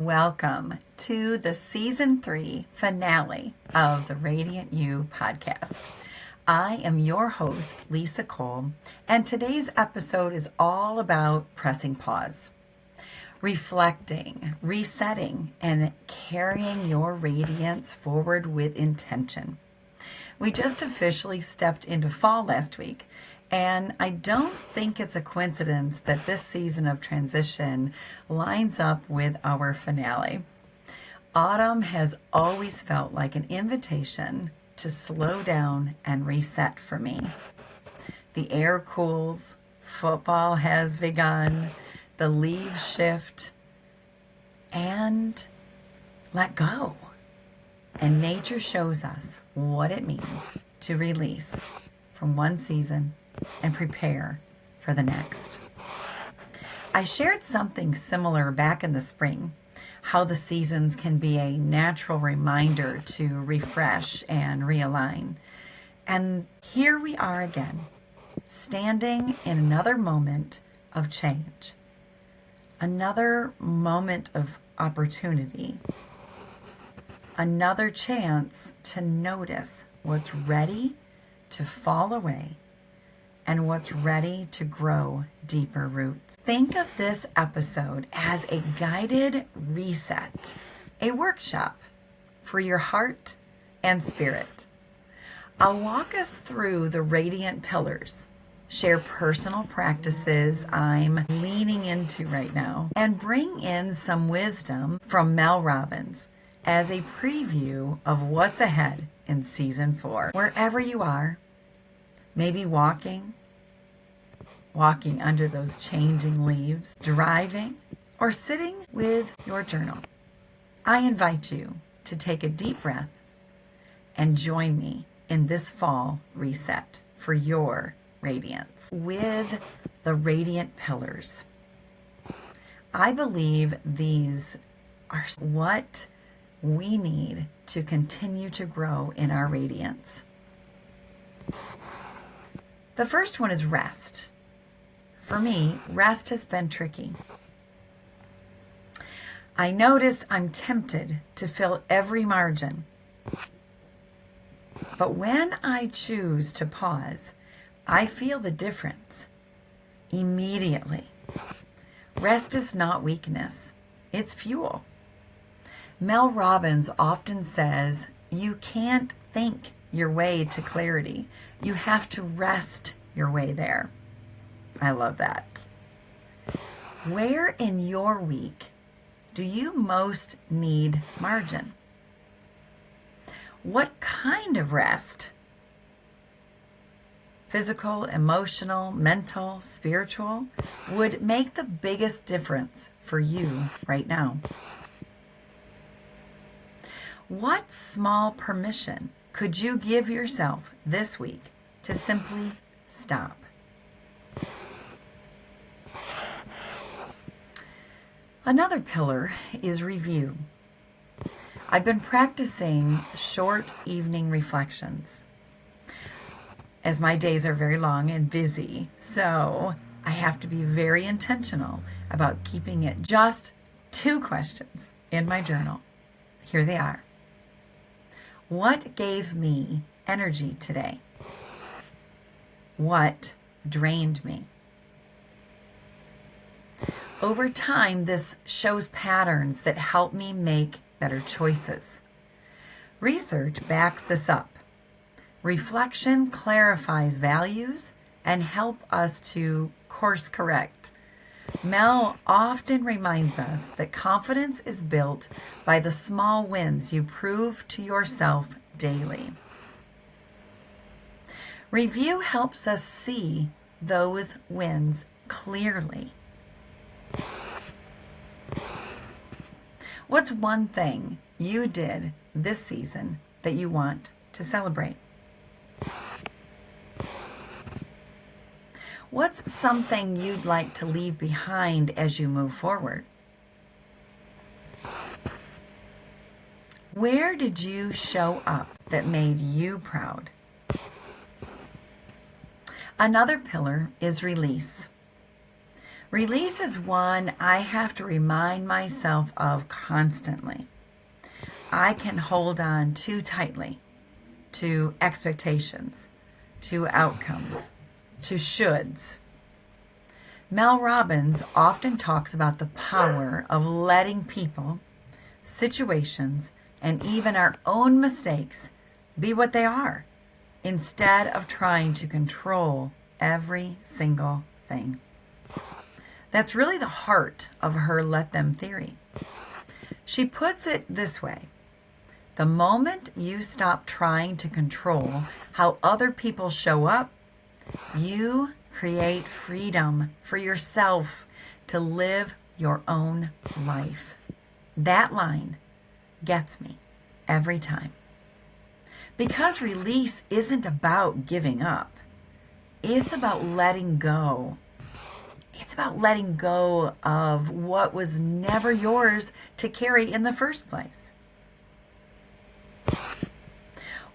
Welcome to the season 3 finale of the Radiant You podcast. I am your host, Lissa Cole, and today's episode is all about pressing pause, reflecting, resetting, and carrying your radiance forward with intention. We just officially stepped into fall last week, and I don't think it's a coincidence that this season of transition lines up with our finale. Autumn has always felt like an invitation to slow down and reset for me. The air cools, football has begun, the leaves shift, and let go. And nature shows us what it means to release from one season and prepare for the next. I shared something similar back in the spring, how the seasons can be a natural reminder to refresh and realign. And here we are again, standing in another moment of change, another moment of opportunity, another chance to notice what's ready to fall away and what's ready to grow deeper roots. Think of this episode as a guided reset, a workshop for your heart and spirit. I'll walk us through the radiant pillars, share personal practices I'm leaning into right now, and bring in some wisdom from Mel Robbins as a preview of what's ahead in season 4. Wherever you are, maybe walking under those changing leaves, driving, or sitting with your journal, I invite you to take a deep breath and join me in this fall reset for your radiance with the radiant pillars. I believe these are what we need to continue to grow in our radiance. The first one is rest. For me, rest has been tricky. I noticed I'm tempted to fill every margin. But when I choose to pause, I feel the difference immediately. Rest is not weakness, it's fuel. Mel Robbins often says, you can't think your way to clarity. You have to rest your way there. I love that. Where in your week do you most need margin? What kind of rest? Physical, emotional, mental, spiritual, would make the biggest difference for you right now? What small permission could you give yourself this week to simply stop? Another pillar is review. I've been practicing short evening reflections as my days are very long and busy, so I have to be very intentional about keeping it just 2 questions in my journal. Here they are. What gave me energy today? What drained me? Over time, this shows patterns that help me make better choices. Research backs this up. Reflection clarifies values and help us to course correct. Mel often reminds us that confidence is built by the small wins you prove to yourself daily. Review helps us see those wins clearly. What's one thing you did this season that you want to celebrate? What's something you'd like to leave behind as you move forward? Where did you show up that made you proud? Another pillar is release. Release is one I have to remind myself of constantly. I can hold on too tightly to expectations, to outcomes, to shoulds. Mel Robbins often talks about the power of letting people, situations, and even our own mistakes be what they are, instead of trying to control every single thing. That's really the heart of her let them theory. She puts it this way: the moment you stop trying to control how other people show up, you create freedom for yourself to live your own life. That line gets me every time. Because release isn't about giving up. It's about letting go. It's about letting go of what was never yours to carry in the first place.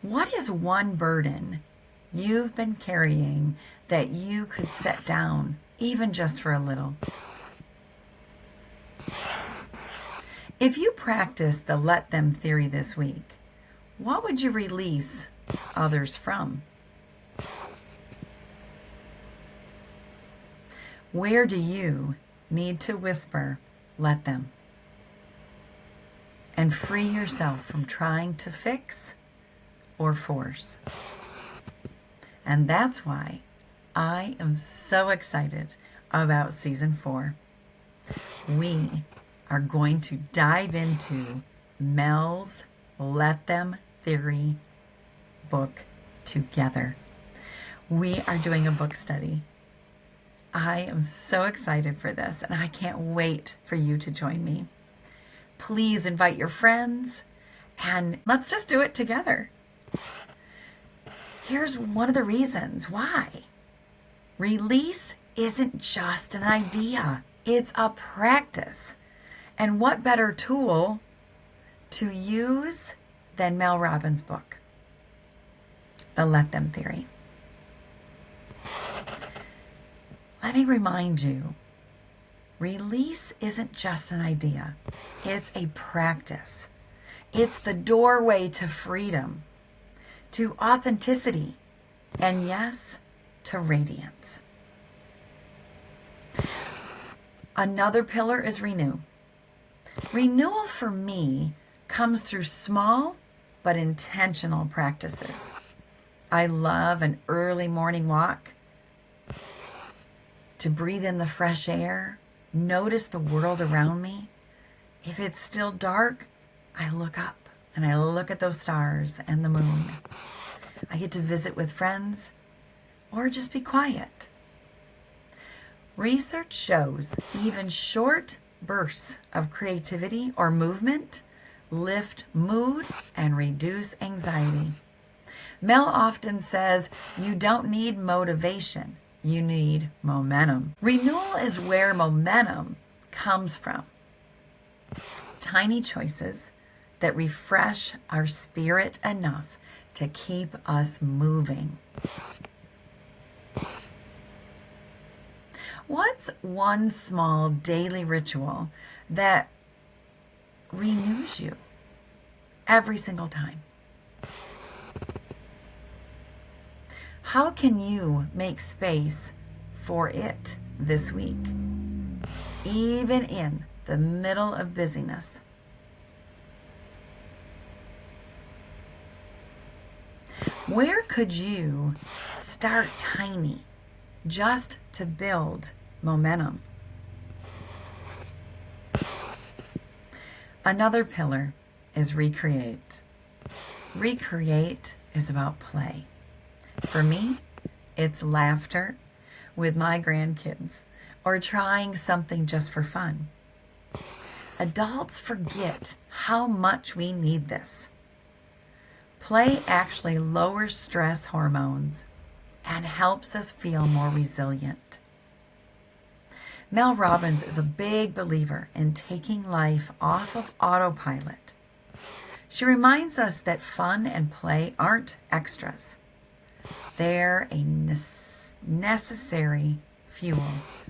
What is one burden you've been carrying that you could set down, even just for a little? If you practice the let them theory this week, what would you release others from? Where do you need to whisper, let them, and free yourself from trying to fix or force? And that's why I am so excited about season 4. We are going to dive into Mel's Let Them Theory book together. We are doing a book study. I am so excited for this, and I can't wait for you to join me. Please invite your friends, and let's just do it together. Here's one of the reasons why. Release isn't just an idea, it's a practice. And what better tool to use than Mel Robbins' book, The Let Them Theory. Let me remind you, release isn't just an idea, it's a practice. It's the doorway to freedom, to authenticity, and yes, to radiance. Another pillar is renew. Renewal for me comes through small but intentional practices. I love an early morning walk, to breathe in the fresh air, notice the world around me. If it's still dark, I look up and I look at those stars and the moon. I get to visit with friends or just be quiet. Research shows even short bursts of creativity or movement lift mood and reduce anxiety. Mel often says you don't need motivation, you need momentum. Renewal is where momentum comes from. Tiny choices that refresh our spirit enough to keep us moving. What's one small daily ritual that renews you every single time? How can you make space for it this week, even in the middle of busyness? Where could you start tiny just to build momentum? Another pillar is recreate. Recreate is about play. For me, it's laughter with my grandkids or trying something just for fun. Adults forget how much we need this. Play actually lowers stress hormones and helps us feel more resilient. Mel Robbins is a big believer in taking life off of autopilot. She reminds us that fun and play aren't extras. They're a necessary fuel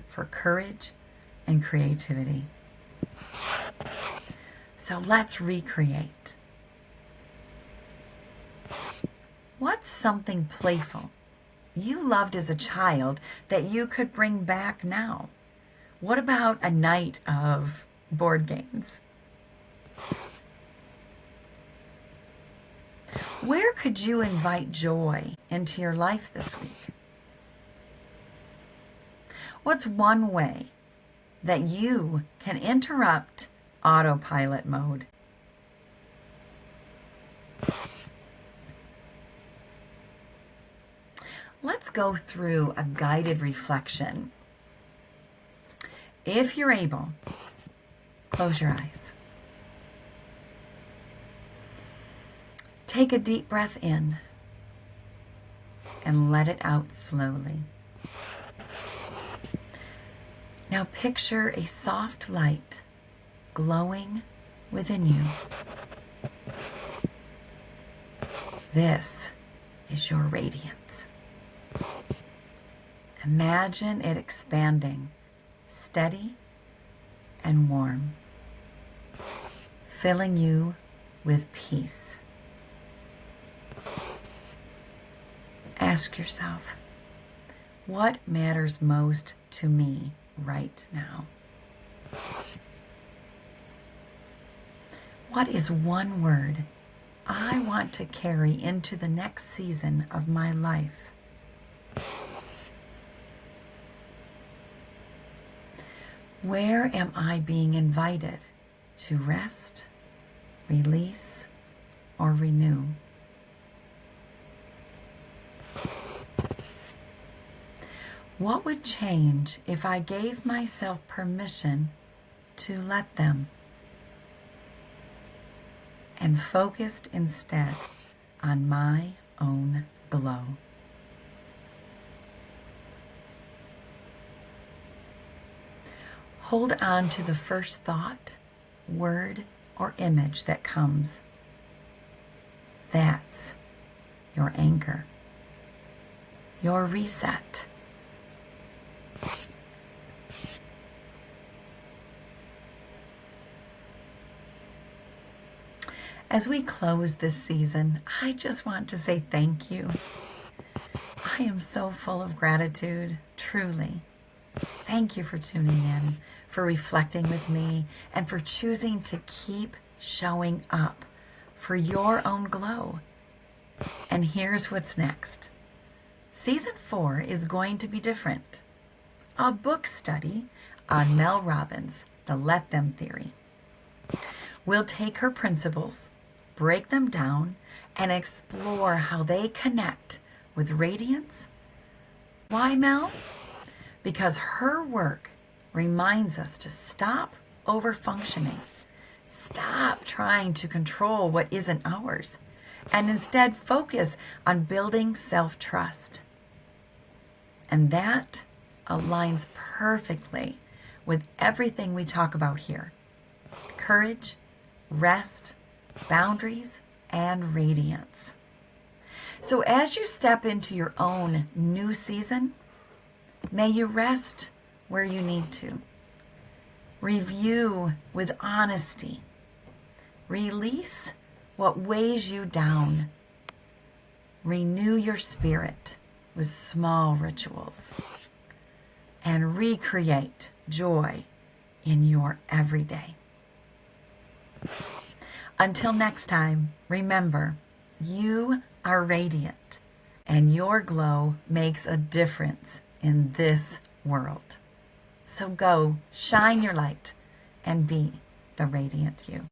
for courage and creativity. So let's recreate. What's something playful you loved as a child that you could bring back now? What about a night of board games? Where could you invite joy into your life this week? What's one way that you can interrupt autopilot mode? Let's go through a guided reflection. If you're able, close your eyes. Take a deep breath in and let it out slowly. Now picture a soft light glowing within you. This is your radiance. Imagine it expanding, steady and warm, filling you with peace. Ask yourself, what matters most to me right now? What is one word I want to carry into the next season of my life? Where am I being invited to rest, release, or renew? What would change if I gave myself permission to let them and focused instead on my own glow? Hold on to the first thought, word, or image that comes. That's your anchor, your reset. As we close this season, I just want to say thank you. I am so full of gratitude, truly. Thank you for tuning in, for reflecting with me, and for choosing to keep showing up for your own glow. And here's what's next. Season 4 is going to be different. A book study on Mel Robbins, the Let Them Theory. We'll take her principles, break them down, and explore how they connect with radiance. Why, Mel? Because her work reminds us to stop overfunctioning, stop trying to control what isn't ours, and instead focus on building self-trust. And that aligns perfectly with everything we talk about here. Courage, rest, boundaries, and radiance. So as you step into your own new season, may you rest where you need to. Review with honesty. Release what weighs you down. Renew your spirit with small rituals. And recreate joy in your everyday. Until next time, remember, you are radiant, and your glow makes a difference in this world. So go, shine your light, and be the radiant you.